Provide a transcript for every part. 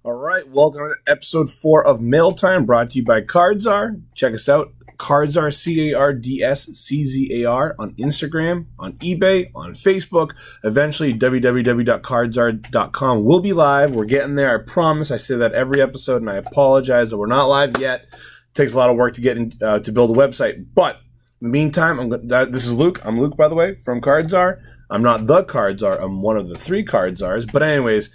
All right, welcome to episode 4 of Mail Time, brought to you by Czar. Check us out, Czar, CARDSCZAR, on Instagram, on eBay, on Facebook. Eventually, www.cardzar.com will be live. We're getting there, I promise. I say that every episode, and I apologize that we're not live yet. It takes a lot of work to get to build a website. But in the meantime, this is Luke. I'm Luke, by the way, from Czar. I'm not the Czar. I'm one of the 3 Czars. But anyways,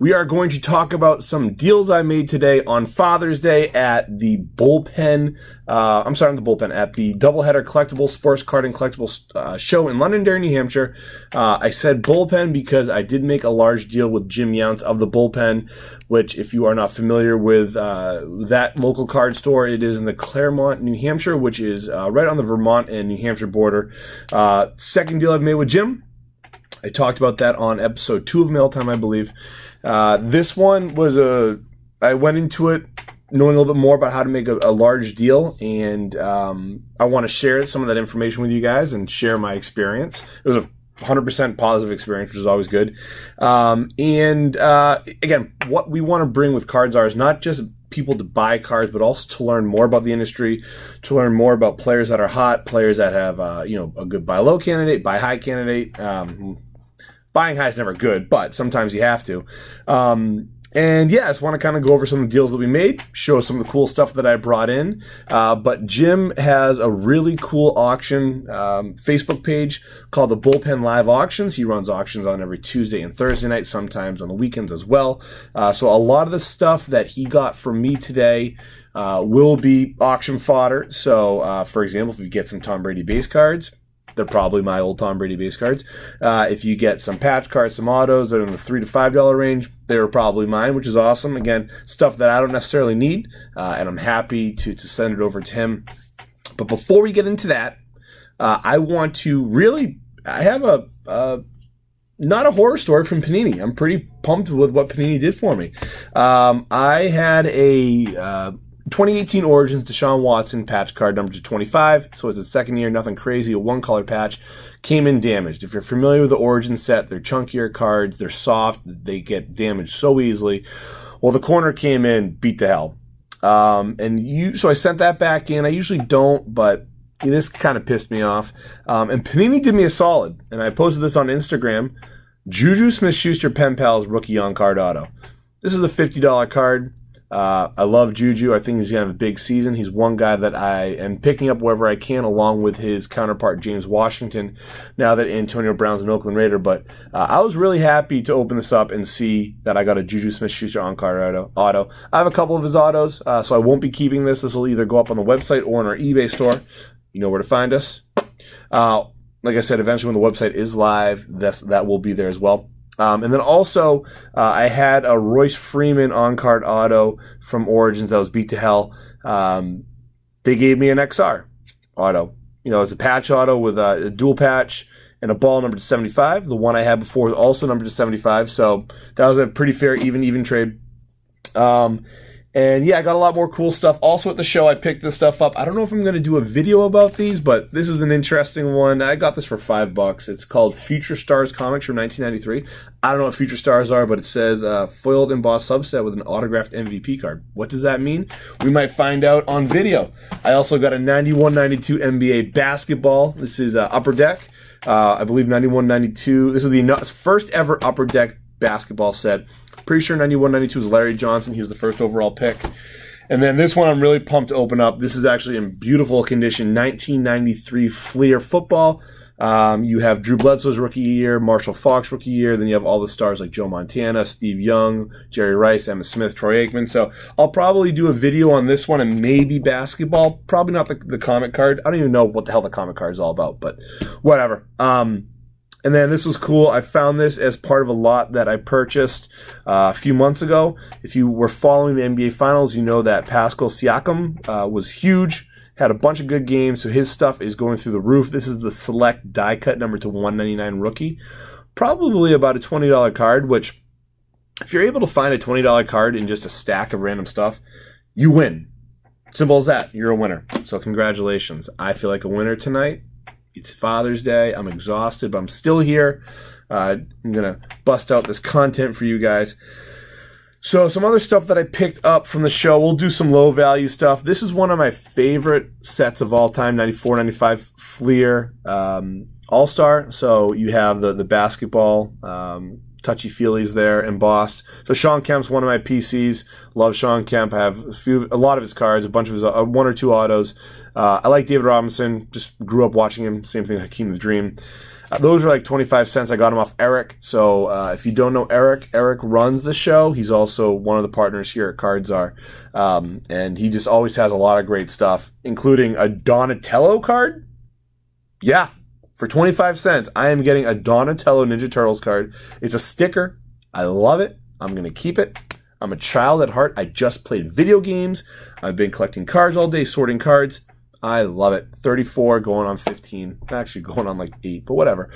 we are going to talk about some deals I made today on Father's Day at the Bullpen. At the Doubleheader Collectibles Sports Card and Collectibles show in Londonderry, New Hampshire. I said Bullpen because I did make a large deal with Jim Younts of the Bullpen, which, if you are not familiar with that local card store, it is in the Claremont, New Hampshire, which is right on the Vermont and New Hampshire border. Second deal I've made with Jim. I talked about that on episode 2 of Mail Time, I believe. This one was I went into it knowing a little bit more about how to make a large deal, and I want to share some of that information with you guys and share my experience. It was a 100% positive experience, which is always good. Again, what we want to bring with Czar is not just people to buy cards, but also to learn more about the industry, to learn more about players that are hot, players that have a good buy low candidate, buy high candidate. Buying high is never good, but sometimes you have to. And yeah, I just want to kind of go over some of the deals that we made, show some of the cool stuff that I brought in. But Jim has a really cool auction Facebook page called the Bullpen Live Auctions. He runs auctions on every Tuesday and Thursday night, sometimes on the weekends as well. So a lot of the stuff that he got from me today will be auction fodder. So for example, if you get some Tom Brady base cards, they're probably my old Tom Brady base cards. If you get some patch cards, some autos that are in the $3 to $5 range, they're probably mine, which is awesome. Again, stuff that I don't necessarily need, and I'm happy to send it over to him. But before we get into that, I want to I have not a horror story from Panini. I'm pretty pumped with what Panini did for me. I had a 2018 Origins Deshaun Watson patch card number to 25, so it's a second year, nothing crazy, a one-color patch, came in damaged. If you're familiar with the Origin set, they're chunkier cards, they're soft, they get damaged so easily. Well, the corner came in, beat the hell. So I sent that back in. I usually don't, but this kind of pissed me off. And Panini did me a solid, and I posted this on Instagram. Juju Smith-Schuster Pen Pals Rookie On-Card Auto. This is a $50 card. I love Juju. I think he's going to have a big season. He's one guy that I am picking up wherever I can, along with his counterpart, James Washington, now that Antonio Brown's an Oakland Raider. But I was really happy to open this up and see that I got a Juju Smith-Schuster on-card auto. I have a couple of his autos, so I won't be keeping this. This will either go up on the website or in our eBay store. You know where to find us. Like I said, eventually when the website is live, that will be there as well. And then also, I had a Royce Freeman on-card auto from Origins that was beat to hell. They gave me an XR auto. It's a patch auto with a dual patch and a ball numbered to 75. The one I had before was also numbered to 75, so that was a pretty fair even trade. And yeah, I got a lot more cool stuff. Also at the show, I picked this stuff up. I don't know if I'm going to do a video about these, but this is an interesting one. I got this for $5. It's called Future Stars Comics from 1993. I don't know what Future Stars are, but it says foiled embossed subset with an autographed MVP card. What does that mean? We might find out on video. I also got a 91-92 NBA basketball. This is Upper Deck. I believe 91-92. This is the first ever Upper Deck basketball set. Pretty sure 91-92 was Larry Johnson. He was the first overall pick. And then this one I'm really pumped to open up. This is actually in beautiful condition. 1993 Fleer football. You have Drew Bledsoe's rookie year, Marshall Faulk's rookie year. Then you have all the stars like Joe Montana, Steve Young, Jerry Rice, Emmitt Smith, Troy Aikman. So I'll probably do a video on this one and maybe basketball. Probably not the comic card. I don't even know what the hell the comic card is all about, but whatever. And then this was cool. I found this as part of a lot that I purchased a few months ago. If you were following the NBA Finals, you know that Pascal Siakam was huge, had a bunch of good games, so his stuff is going through the roof. This is the Select die cut number to 199 rookie. Probably about a $20 card, which if you're able to find a $20 card in just a stack of random stuff, you win. Simple as that. You're a winner. So congratulations. I feel like a winner tonight. It's Father's Day. I'm exhausted, but I'm still here. I'm going to bust out this content for you guys. So some other stuff that I picked up from the show, we'll do some low value stuff. This is one of my favorite sets of all time, 94, 95 Fleer All-Star. So you have the basketball touchy-feelies there embossed. So Sean Kemp's one of my PCs. Love Sean Kemp. I have a lot of his cards, a bunch of his, one or two autos. I like David Robinson. Just grew up watching him. Same thing, Hakeem the Dream. Those are like 25 cents. I got them off Eric. So if you don't know Eric, Eric runs the show. He's also one of the partners here at Czar. And he just always has a lot of great stuff, including a Donatello card. Yeah, for 25 cents, I am getting a Donatello Ninja Turtles card. It's a sticker. I love it. I'm going to keep it. I'm a child at heart. I just played video games. I've been collecting cards all day, sorting cards. I love it. 34 going on 15. Actually going on like 8, but whatever.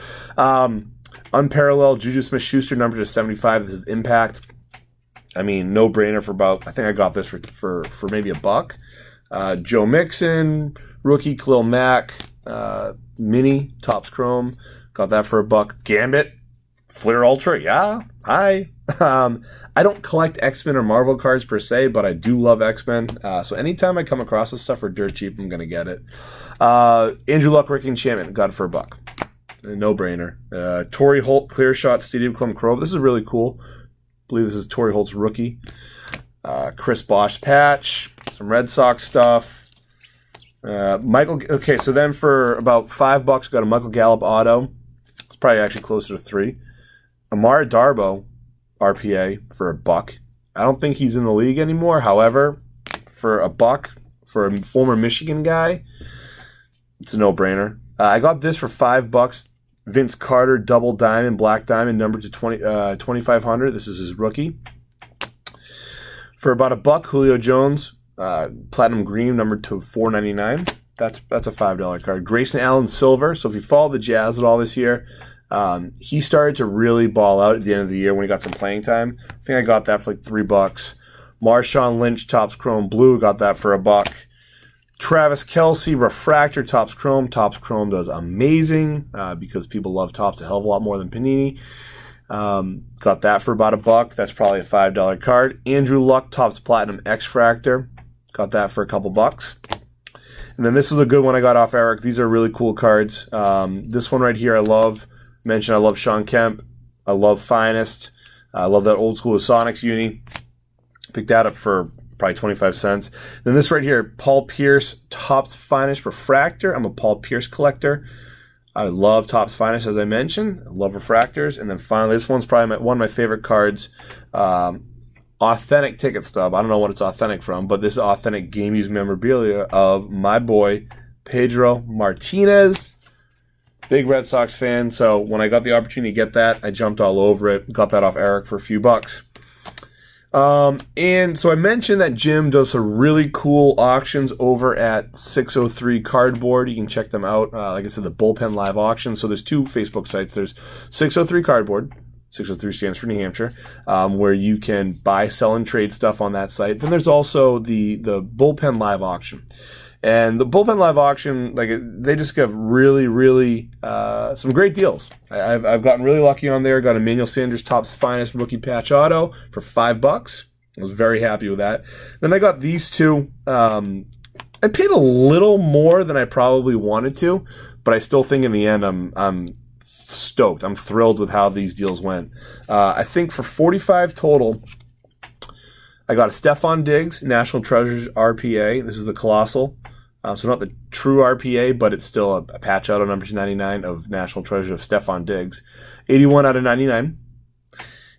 Unparalleled Juju Smith-Schuster number to 75. This is Impact. I mean, no brainer for about, I think I got this for maybe $1. Joe Mixon, rookie Khalil Mack, mini Topps Chrome. Got that for $1. Gambit, Fleer Ultra. Yeah. Hi. I don't collect X-Men or Marvel cards per se, but I do love X-Men. So anytime I come across this stuff for dirt cheap, I'm going to get it. Andrew Luck, Rick Enchantment. Got it for $1. No-brainer. Torrey Holt, Clear Shot, Stadium Club Crow. This is really cool. I believe this is Torrey Holt's rookie. Chris Bosh patch. Some Red Sox stuff. Michael. Okay, so then for about $5, got a Michael Gallup auto. It's probably actually closer to $3. Amara Darbo, RPA, for $1. I don't think he's in the league anymore. However, for $1, for a former Michigan guy, it's a no-brainer. I got this for $5. Vince Carter, double diamond, black diamond, number to 2,500. This is his rookie. For about $1, Julio Jones, platinum green, number to 499. That's a $5 card. Grayson Allen, silver. So if you follow the Jazz at all this year, he started to really ball out at the end of the year when he got some playing time. I think I got that for like $3. Marshawn Lynch, Topps Chrome Blue, got that for $1. Travis Kelce, Refractor, Topps Chrome. Topps Chrome does amazing because people love Topps a hell of a lot more than Panini. Got that for about $1. That's probably a $5 card. Andrew Luck, Topps Platinum X-Fractor. Got that for a couple $. And then this is a good one I got off Eric. These are really cool cards. This one right here I love. Mentioned I love Sean Kemp. I love Finest. I love that old school Sonics uni. Picked that up for probably 25 cents. Then this right here, Paul Pierce, Topps Finest Refractor. I'm a Paul Pierce collector. I love Topps Finest, as I mentioned. I love refractors. And then finally, this one's probably one of my favorite cards. Authentic ticket stub. I don't know what it's authentic from, but this is authentic game used memorabilia of my boy, Pedro Martinez. Big Red Sox fan, so when I got the opportunity to get that, I jumped all over it. Got that off Eric for a few $. And so I mentioned that Jim does some really cool auctions over at 603 Cardboard. You can check them out. Like I said, the Bullpen live auction. So there's 2 Facebook sites. There's 603 Cardboard. 603 stands for New Hampshire, where you can buy, sell, and trade stuff on that site. Then there's also the Bullpen live auction. And the Bullpen live auction, like they just give really, really some great deals. I've gotten really lucky on there. Got Emmanuel Sanders Topps Finest rookie patch auto for $5. I was very happy with that. Then I got these 2. I paid a little more than I probably wanted to, but I still think in the end I'm stoked. I'm thrilled with how these deals went. I think for $45 total, I got a Stephon Diggs National Treasures RPA. This is the Colossal. So not the true RPA, but it's still a patch auto number 299 of National Treasure of Stephon Diggs. 81 out of 99.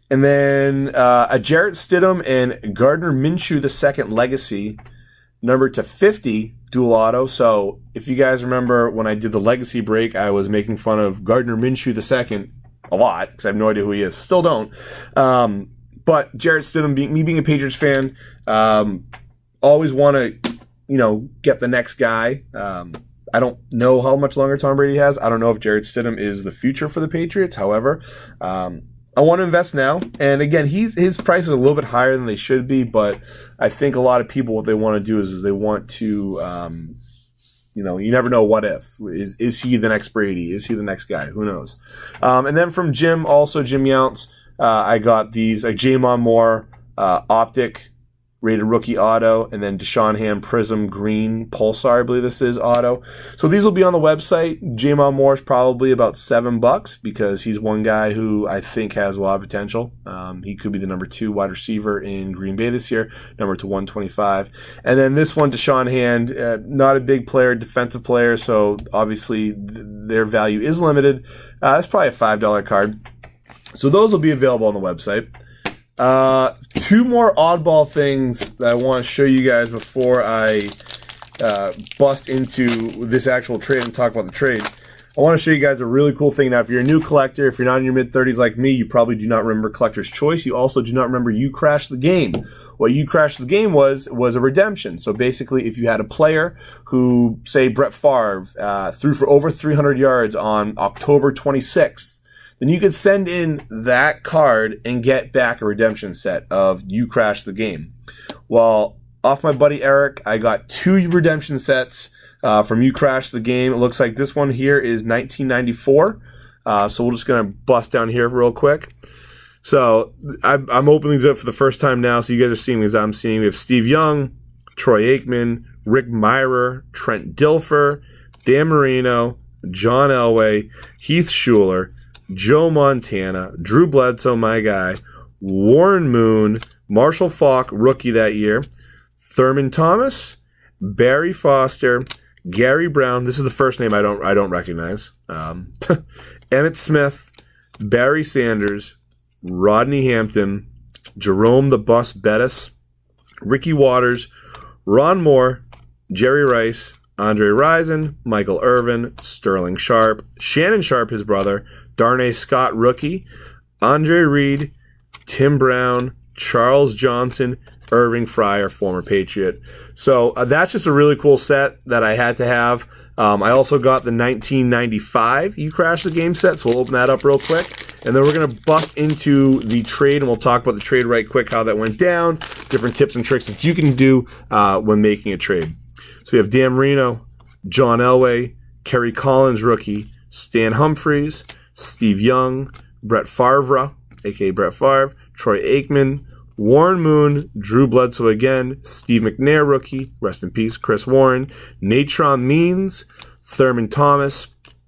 And then a Jarrett Stidham and Gardner Minshew II Legacy, number to 50 dual auto. So if you guys remember when I did the Legacy break, I was making fun of Gardner Minshew II a lot because I have no idea who he is. Still don't. But Jarrett Stidham, me being a Patriots fan, always want to, get the next guy. I don't know how much longer Tom Brady has. I don't know if Jarrett Stidham is the future for the Patriots. However, I want to invest now. And again, his price is a little bit higher than they should be, but I think a lot of people, what they want to do is they want to, you never know what if. Is he the next Brady? Is he the next guy? Who knows? And then from Jim, also Jim Younts, I got these, Jamon Moore, Optic rated rookie auto, and then Deshaun Ham Prism Green Pulsar, I believe this is auto. So these will be on the website. Jamon Moore's probably about $7 because he's one guy who I think has a lot of potential. He could be the number 2 wide receiver in Green Bay this year, number to 125. And then this one, Deshaun Hand, not a big player, defensive player, so obviously their value is limited. It's probably a $5 card. So those will be available on the website. 2 more oddball things that I want to show you guys before I bust into this actual trade and talk about the trade. I want to show you guys a really cool thing. Now, if you're a new collector, if you're not in your mid-30s like me, you probably do not remember Collector's Choice. You also do not remember You Crashed the Game. What You Crashed the Game was a redemption. So basically, if you had a player who, say, Brett Favre, threw for over 300 yards on October 26th, then you could send in that card and get back a redemption set of You Crashed the Game. Well, off my buddy Eric, I got 2 redemption sets from You Crashed the Game. It looks like this one here is 1994. So we're just going to bust down here real quick. So I'm opening these up for the first time now, so you guys are seeing as I'm seeing. We have Steve Young, Troy Aikman, Rick Mirer, Trent Dilfer, Dan Marino, John Elway, Heath Schuler, Joe Montana, Drew Bledsoe, my guy, Warren Moon, Marshall Faulk, rookie that year, Thurman Thomas, Barry Foster, Gary Brown. This is the first name I don't recognize. Emmett Smith, Barry Sanders, Rodney Hampton, Jerome the Bus Bettis, Ricky Waters, Ron Moore, Jerry Rice, Andre Rison, Michael Irvin, Sterling Sharp, Shannon Sharp, his brother, Darnay Scott, rookie, Andre Reed, Tim Brown, Charles Johnson, Irving Fryer, former Patriot. So that's just a really cool set that I had to have. I also got the 1995 You Crashed the Game set, so we'll open that up real quick. And then we're going to bust into the trade, and we'll talk about the trade right quick, how that went down, different tips and tricks that you can do when making a trade. So we have Dan Marino, John Elway, Kerry Collins, rookie, Stan Humphries, Steve Young, Brett Favre, a.k.a. Brett Favre, Troy Aikman, Warren Moon, Drew Bledsoe again, Steve McNair, rookie, rest in peace, Chris Warren, Natron Means, Thurman Thomas,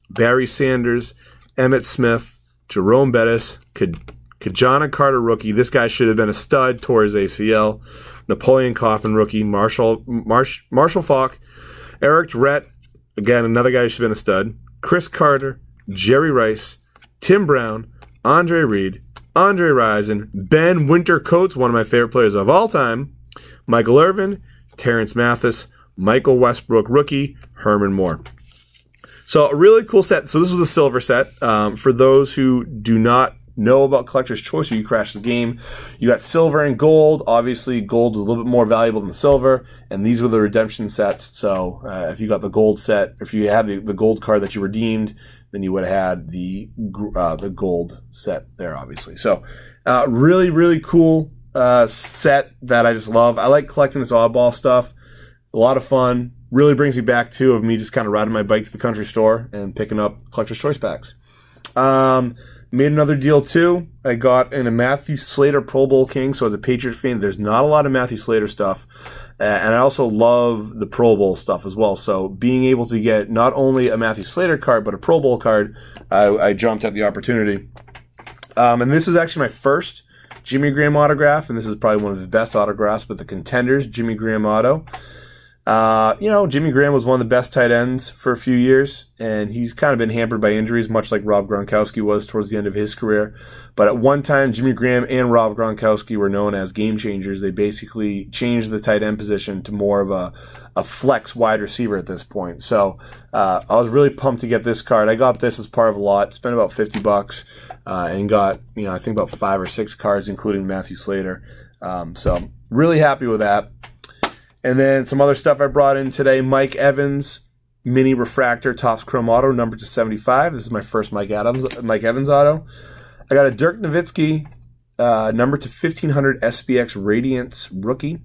Barry Sanders, Emmett Smith, Jerome Bettis, Kajana Carter, rookie. This guy should have been a stud, tore his ACL. Napoleon Kaufman, rookie, Marshall Faulk, Eric Rhett, again, another guy who should have been a stud, Chris Carter, Jerry Rice, Tim Brown, Andre Reed, Andre Rison, Ben Wintercoats, one of my favorite players of all time, Michael Irvin, Terrence Mathis, Michael Westbrook, rookie, Herman Moore. So a really cool set. So this was a silver set. For those who do not know about Collector's Choice or You Crashed the Game, you got silver and gold. Obviously, gold is a little bit more valuable than silver, and these were the redemption sets. So if you got the gold set, if you had the gold card that you redeemed, then you would have had the gold set there, obviously. So really, really cool set that I just love. I like collecting this oddball stuff. A lot of fun. Really brings me back, too, of me just kind of riding my bike to the country store and picking up Collector's Choice packs. Made another deal, too. I got in a Matthew Slater Pro Bowl King, so as a Patriot fan, there's not a lot of Matthew Slater stuff. And I also love the Pro Bowl stuff as well. So being able to get not only a Matthew Slater card, but a Pro Bowl card, I jumped at the opportunity. And this is actually my first Jimmy Graham autograph, and this is probably one of his best autographs, but the Contenders Jimmy Graham auto. Jimmy Graham was one of the best tight ends for a few years, and he's kind of been hampered by injuries, much like Rob Gronkowski was towards the end of his career. But at one time, Jimmy Graham and Rob Gronkowski were known as game changers. They basically changed the tight end position to more of a flex wide receiver at this point. So I was really pumped to get this card. I got this as part of a lot, spent about $50, and got, I think about 5 or 6 cards, including Matthew Slater. So really happy with that. And then some other stuff I brought in today. Mike Evans, Mini Refractor, Topps Chrome Auto, numbered to 75. This is my first Mike Evans auto. I got a Dirk Nowitzki, numbered to 1500 SPX Radiance Rookie.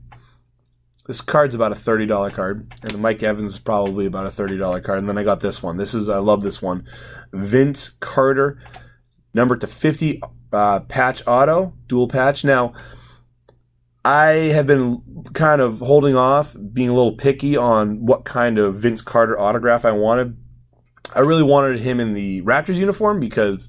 This card's about a $30 card. And the Mike Evans is probably about a $30 card. And then I got this one. I love this one. Vince Carter, numbered to 50 patch auto, dual patch. Now, I have been kind of holding off, being a little picky on what kind of Vince Carter autograph I wanted. I really wanted him in the Raptors uniform because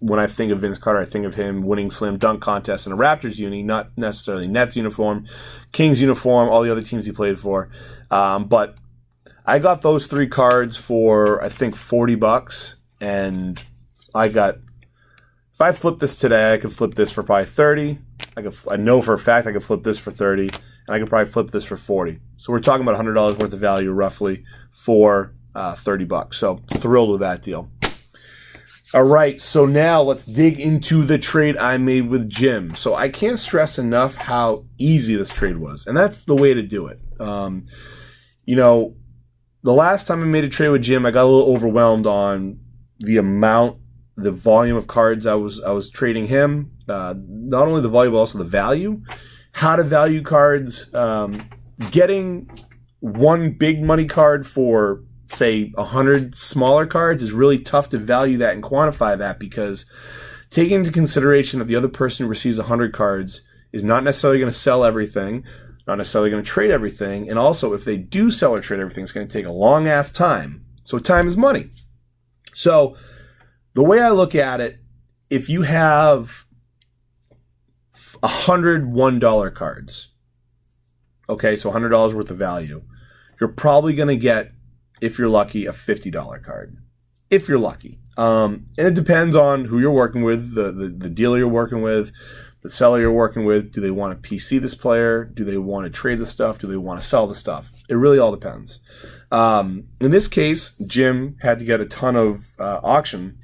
when I think of Vince Carter, I think of him winning slam dunk contests in a Raptors uni, not necessarily Nets uniform, Kings uniform, all the other teams he played for. But I got those 3 cards for, I think, $40, and if I flip this today, I could flip this for probably 30. I know for a fact I could flip this for 30, and I could probably flip this for 40. So we're talking about $100 worth of value roughly for $30. So thrilled with that deal. All right, so now let's dig into the trade I made with Jim. So I can't stress enough how easy this trade was, and that's the way to do it. You know, the last time I made a trade with Jim, I got a little overwhelmed on the volume of cards I was trading him. Not only the volume, but also the value. How to value cards. Getting one big money card for, say, 100 smaller cards is really tough to value that and quantify that, because taking into consideration that the other person who receives 100 cards is not necessarily going to sell everything, not necessarily going to trade everything, and also if they do sell or trade everything, it's going to take a long-ass time. So time is money. So the way I look at it, if you have 100 $1 cards, okay, so $100 worth of value, you're probably going to get, if you're lucky, a $50 card. If you're lucky. And it depends on who you're working with, the dealer you're working with, the seller you're working with. Do they want to PC this player? Do they want to trade the stuff? Do they want to sell the stuff? It really all depends. In this case, Jim had to get a ton of auction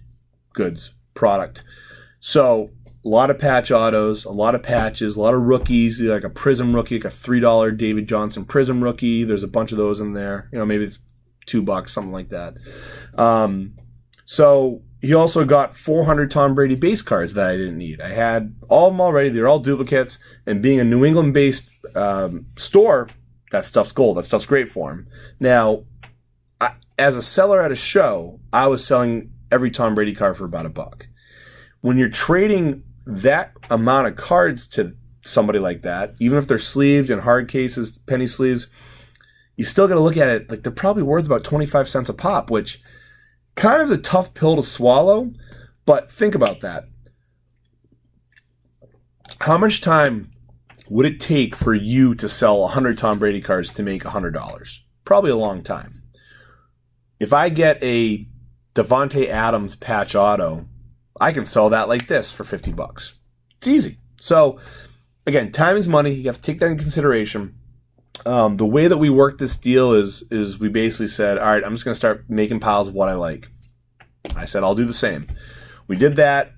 goods, product. So a lot of patch autos, a lot of patches, a lot of rookies, like a Prism rookie, like a $3 David Johnson Prism rookie. There's a bunch of those in there. You know, maybe it's $2, something like that. So he also got 400 Tom Brady base cards that I didn't need. I had all of them already. They're all duplicates. And being a New England-based store, that stuff's gold. That stuff's great for him. Now, as a seller at a show, I was selling every Tom Brady card for about $1. When you're trading that amount of cards to somebody like that, even if they're sleeved in hard cases, penny sleeves, you still got to look at it like they're probably worth about 25 cents a pop, which kind of is a tough pill to swallow. But think about that. How much time would it take for you to sell 100 Tom Brady cards to make $100? Probably a long time. If I get a Devontae Adams patch auto, I can sell that like this for $50. It's easy. So, again, time is money. You have to take that into consideration. The way that we worked this deal is we basically said, all right, I'm just going to start making piles of what I like. I said, I'll do the same. We did that.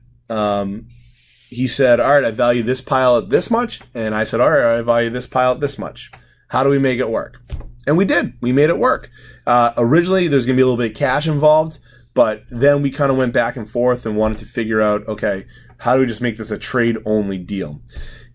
He said, all right, I value this pile at this much. And I said, all right, I value this pile at this much. How do we make it work? And we did. We made it work. Originally, there's going to be a little bit of cash involved. But then we kind of went back and forth and wanted to figure out, okay, how do we just make this a trade-only deal?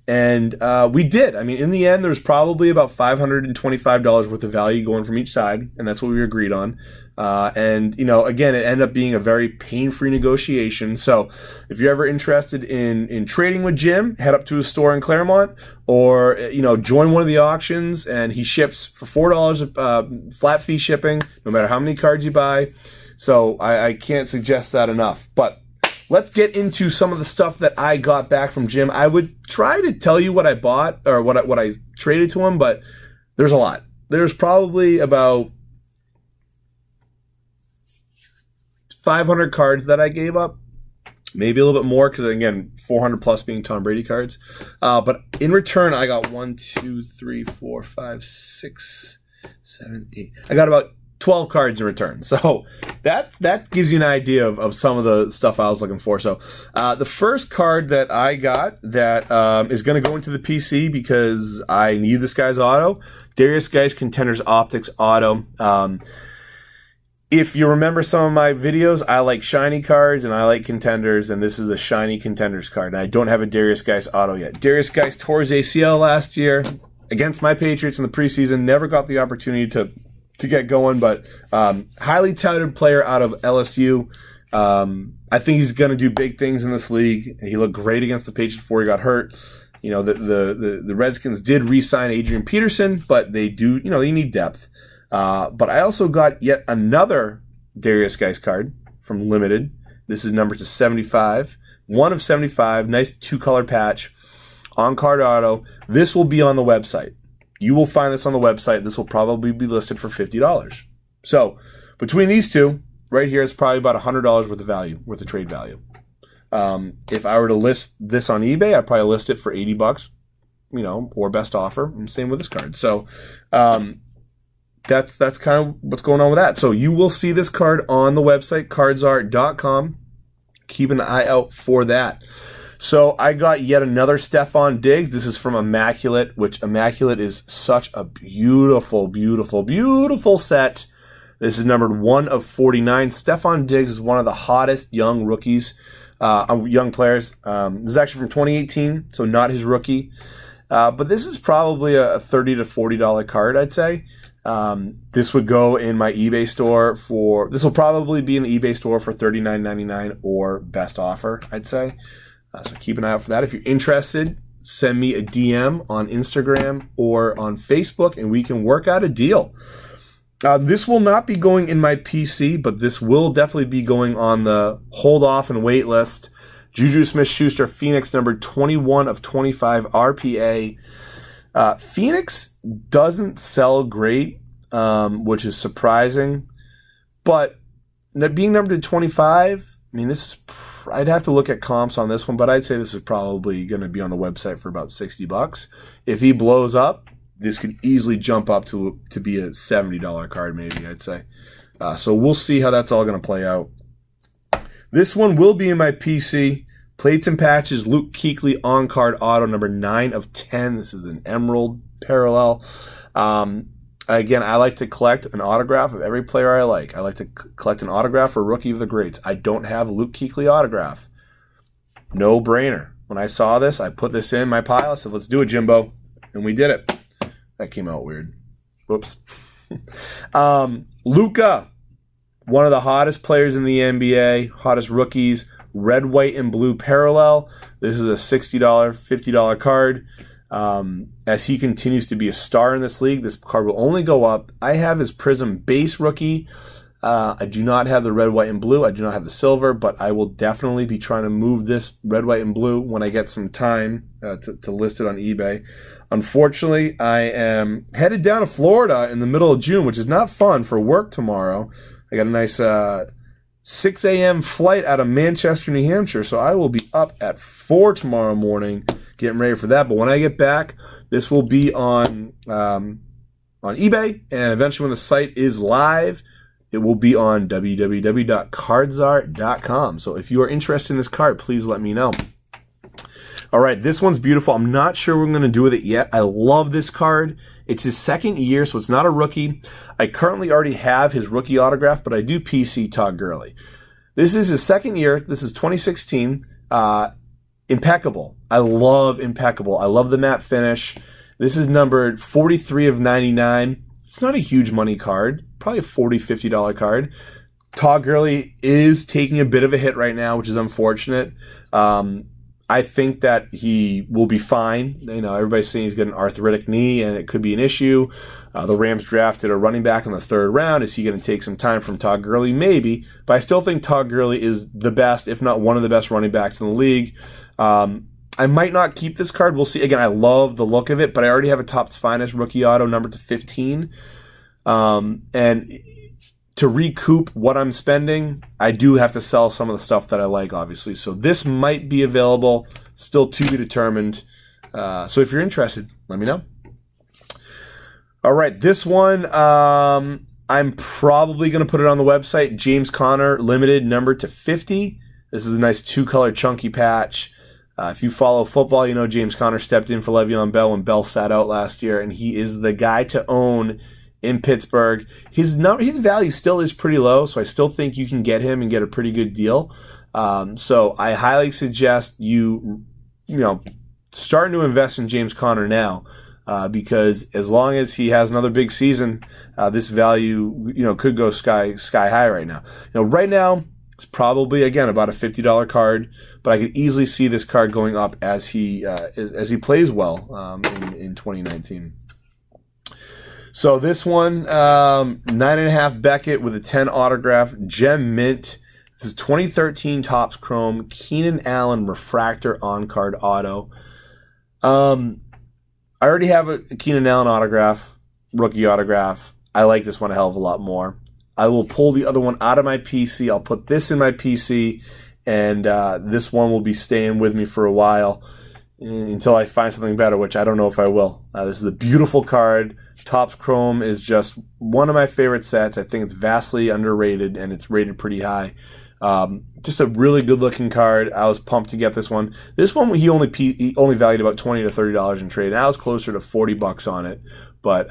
And we did. I mean, in the end, there was probably about $525 worth of value going from each side, and that's what we agreed on. And, you know, again, it ended up being a very pain-free negotiation. So if you're ever interested in trading with Jim, head up to his store in Claremont, or, you know, join one of the auctions, and he ships for $4 flat fee shipping, no matter how many cards you buy. So I can't suggest that enough. But let's get into some of the stuff that I got back from Jim. I would try to tell you what I bought or what I traded to him, but there's a lot. There's probably about 500 cards that I gave up. Maybe a little bit more because, again, 400 plus being Tom Brady cards. But in return, I got 1, 2, 3, 4, 5, 6, 7, 8. I got about 12 cards in return. So that gives you an idea of some of the stuff I was looking for. So the first card that I got that is going to go into the PC because I need this guy's auto, Darius Geis Contenders Optics auto. If you remember some of my videos, I like shiny cards and I like contenders, and this is a shiny contenders card. And I don't have a Darius Geis auto yet. Darius Geis tore his ACL last year against my Patriots in the preseason. Never got the opportunity to get going, but highly touted player out of LSU. I think he's going to do big things in this league. He looked great against the Patriots before he got hurt. You know, the Redskins did re-sign Adrian Peterson, but they do, you know, they need depth. But I also got yet another Darius Geis card from Limited. This is numbered to 75. 1 of 75. Nice 2-color patch. On-card auto. This will be on the website. You will find this on the website. This will probably be listed for $50. So, between these two, right here is probably about $100 worth of value, worth of trade value. If I were to list this on eBay, I'd probably list it for $80, you know, or best offer. And same with this card. So, that's kind of what's going on with that. So you will see this card on the website, cardsart.com. Keep an eye out for that. So I got yet another Stephon Diggs. This is from Immaculate, which Immaculate is such a beautiful, beautiful, beautiful set. This is numbered 1 of 49. Stephon Diggs is one of the hottest young rookies, young players. This is actually from 2018, so not his rookie. But this is probably a $30 to $40 card, I'd say. This would go in my eBay store for, this will probably be in the eBay store for $39.99 or best offer, I'd say. So keep an eye out for that. If you're interested, send me a DM on Instagram or on Facebook and we can work out a deal. This will not be going in my PC, but this will definitely be going on the hold off and wait list. Juju Smith-Schuster, Phoenix, number 21 of 25 RPA. Phoenix doesn't sell great, which is surprising. But being numbered to 25, I mean, this is, I'd have to look at comps on this one, but I'd say this is probably going to be on the website for about $60. If he blows up, this could easily jump up to be a $70 card, maybe, I'd say. So we'll see how that's all going to play out. This one will be in my PC. Plates and Patches, Luke Kuechly on-card auto, number 9 of 10. This is an Emerald parallel. Again, I like to collect an autograph of every player I like. I like to collect an autograph for Rookie of the Greats. I don't have a Luke Kuechly autograph. No brainer. When I saw this, I put this in my pile. I said, let's do it, Jimbo. And we did it. That came out weird. Whoops. Luka, one of the hottest players in the NBA, hottest rookies, red, white, and blue parallel. This is a $60, $50 card. As he continues to be a star in this league, this card will only go up. I have his Prism base rookie. I do not have the red, white, and blue. I do not have the silver, but I will definitely be trying to move this red, white, and blue when I get some time to list it on eBay. Unfortunately, I am headed down to Florida in the middle of June, which is not fun for work tomorrow. I got a nice 6 a.m. flight out of Manchester, New Hampshire, so I will be up at 4 tomorrow morning getting ready for that. But when I get back, this will be on eBay, and eventually when the site is live, it will be on www.cardsart.com. So if you are interested in this card, please let me know. All right, this one's beautiful. I'm not sure what I'm going to do with it yet. I love this card. It's his second year, so it's not a rookie. I currently already have his rookie autograph, but I do PC Todd Gurley. This is his second year. This is 2016. Impeccable. I love Impeccable. I love the matte finish. This is numbered 43 of 99. It's not a huge money card. Probably a $40, $50 card. Todd Gurley is taking a bit of a hit right now, which is unfortunate. I think that he will be fine. You know, everybody's saying he's got an arthritic knee and it could be an issue. The Rams drafted a running back in the 3rd round. Is he going to take some time from Todd Gurley? Maybe. But I still think Todd Gurley is the best, if not one of the best running backs in the league. I might not keep this card. We'll see. Again, I love the look of it, but I already have a Topps Finest rookie auto numbered to 15. And to recoup what I'm spending, I do have to sell some of the stuff that I like, obviously. So this might be available, still to be determined. So if you're interested, let me know. All right, this one, I'm probably going to put it on the website. James Conner, limited, numbered to 50. This is a nice 2-color chunky patch. If you follow football, you know James Conner stepped in for Le'Veon Bell when Bell sat out last year, and he is the guy to own in Pittsburgh. His value still is pretty low, so I still think you can get him and get a pretty good deal. So I highly suggest you starting to invest in James Conner now, because as long as he has another big season, this value could go sky high right now. Right now It's probably, again, about a $50 card, but I could easily see this card going up as he plays well in 2019. So this one, 9.5 Beckett with a 10 autograph, gem mint. This is 2013 Topps Chrome, Keenan Allen refractor on-card auto. I already have a Keenan Allen autograph, rookie autograph. I like this one a hell of a lot more. I will pull the other one out of my PC. I'll put this in my PC, and this one will be staying with me for a while until I find something better, which I don't know if I will. This is a beautiful card. Topps Chrome is just one of my favorite sets. I think it's vastly underrated, and it's rated pretty high. Just a really good-looking card. I was pumped to get this one. This one he only valued about $20 to $30 in trade, and I was closer to $40 on it. But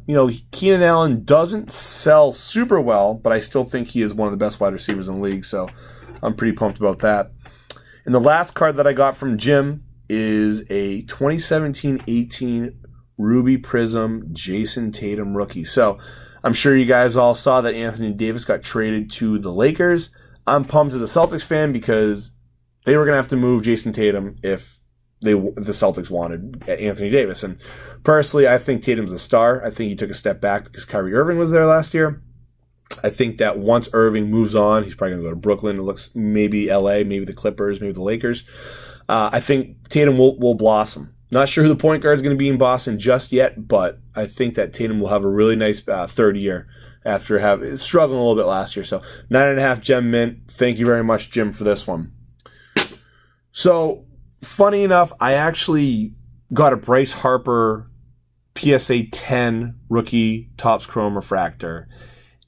you know, Keenan Allen doesn't sell super well, but I still think he is one of the best wide receivers in the league. So I'm pretty pumped about that. And the last card that I got from Jim is a 2017-18 Ruby Prism Jason Tatum rookie. So I'm sure you guys all saw that Anthony Davis got traded to the Lakers. I'm pumped as a Celtics fan because they were going to have to move Jason Tatum if the Celtics wanted Anthony Davis. And personally, I think Tatum's a star. I think he took a step back because Kyrie Irving was there last year. I think that once Irving moves on, he's probably going to go to Brooklyn. It looks maybe LA, maybe the Clippers, maybe the Lakers. I think Tatum will blossom. Not sure who the point guard is going to be in Boston just yet, but I think that Tatum will have a really nice third year after struggling a little bit last year. So 9.5 gem mint. Thank you very much, Jim, for this one. So funny enough, I actually got a Bryce Harper PSA 10 rookie Topps Chrome refractor,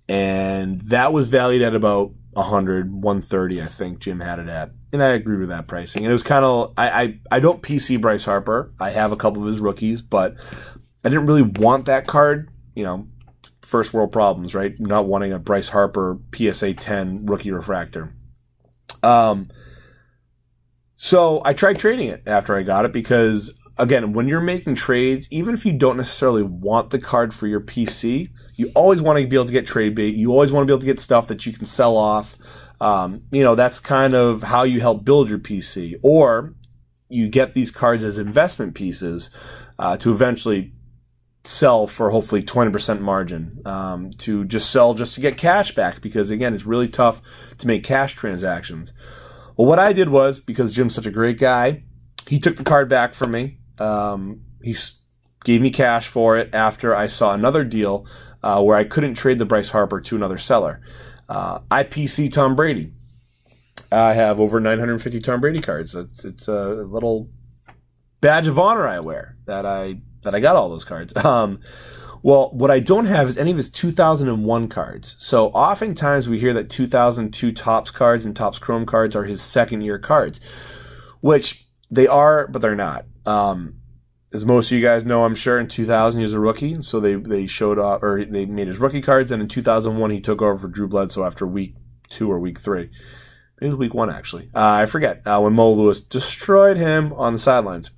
and that was valued at about 130, I think Jim had it at. And I agree with that pricing. And it was kind of, I don't PC Bryce Harper. I have a couple of his rookies, but I didn't really want that card. You know, first world problems, right? Not wanting a Bryce Harper PSA 10 rookie refractor. So I tried trading it after I got it because, again, when you're making trades, even if you don't necessarily want the card for your PC, you always want to be able to get trade bait. You always want to be able to get stuff that you can sell off. You know, that's kind of how you help build your PC. Or you get these cards as investment pieces to eventually sell for hopefully 20% margin, to just sell just to get cash back because, again, it's really tough to make cash transactions. Well, what I did was, because Jim's such a great guy, he took the card back from me. He gave me cash for it after I saw another deal where I couldn't trade the Bryce Harper to another seller. I PC Tom Brady. I have over 950 Tom Brady cards. It's a little badge of honor I wear that I got all those cards. Well, what I don't have is any of his 2001 cards. So oftentimes we hear that 2002 Topps cards and Topps Chrome cards are his second-year cards, which they are, but they're not. As most of you guys know, I'm sure, in 2000 he was a rookie, so they showed off, or they made his rookie cards, and in 2001 he took over for Drew Bledsoe after week 2 or week 3. It was week 1, actually. I forget, when Mo Lewis destroyed him on the sidelines.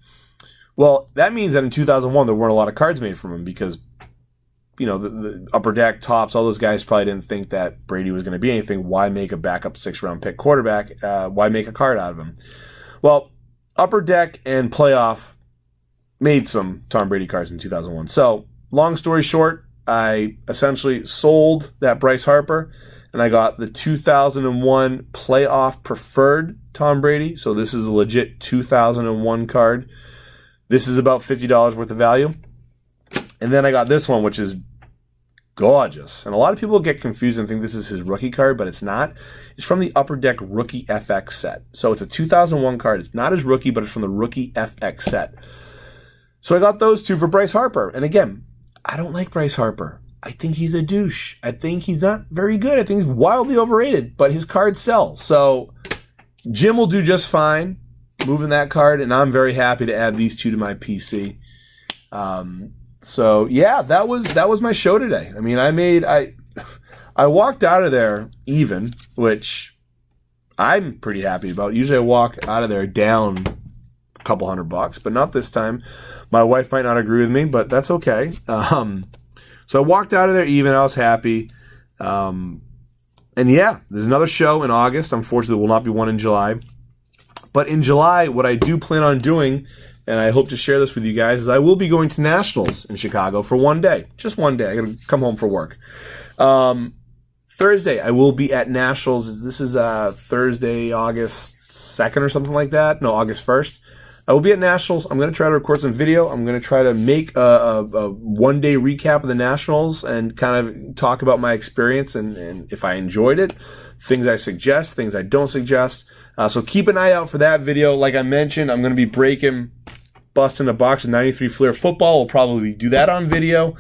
Well, that means that in 2001 there weren't a lot of cards made from him because, you know, the Upper Deck, Topps, all those guys probably didn't think that Brady was going to be anything. Why make a backup 6th-round pick quarterback? Why make a card out of him? Well, Upper Deck and Playoff made some Tom Brady cards in 2001. So, long story short, I essentially sold that Bryce Harper, and I got the 2001 Playoff Preferred Tom Brady. So this is a legit 2001 card. This is about $50 worth of value. And then I got this one, which is gorgeous. And a lot of people get confused and think this is his rookie card, but it's not. It's from the Upper Deck Rookie FX set. So it's a 2001 card. It's not his rookie, but it's from the Rookie FX set. So I got those two for Bryce Harper. And again, I don't like Bryce Harper. I think he's a douche. I think he's not very good. I think he's wildly overrated, but his cards sell. So Jim will do just fine moving that card, and I'm very happy to add these two to my PC. So yeah, that was my show today. I mean, I walked out of there even, which I'm pretty happy about. Usually I walk out of there down a couple $100, but not this time. My wife might not agree with me, but that's okay. So I walked out of there even. I was happy. And And yeah, there's another show in August. Unfortunately, there will not be one in July. But in July, what I do plan on doing, and I hope to share this with you guys, is I will be going to Nationals in Chicago for one day. Just one day. I got to come home for work. Thursday, I will be at Nationals. This is Thursday, August 2nd or something like that. No, August 1st. I will be at Nationals. I'm going to try to record some video. I'm going to try to make a one-day recap of the Nationals and kind of talk about my experience and if I enjoyed it, things I suggest, things I don't suggest. So keep an eye out for that video. Like I mentioned, I'm going to be busting a box of 93 Fleer football. We'll probably do that on video.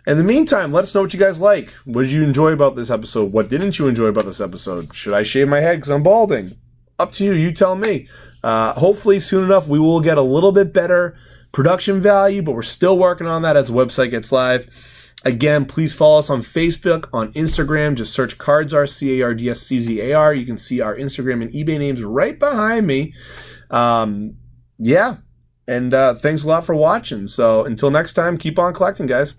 In the meantime, let us know what you guys like. What did you enjoy about this episode? What didn't you enjoy about this episode? Should I shave my head because I'm balding? Up to you. You tell me. Hopefully soon enough we will get a little bit better production value, but we're still working on that as the website gets live. Again, please follow us on Facebook, on Instagram. Just search Cardzar, CARDSCZAR. You can see our Instagram and eBay names right behind me. Yeah. And thanks a lot for watching. So until next time, keep on collecting, guys.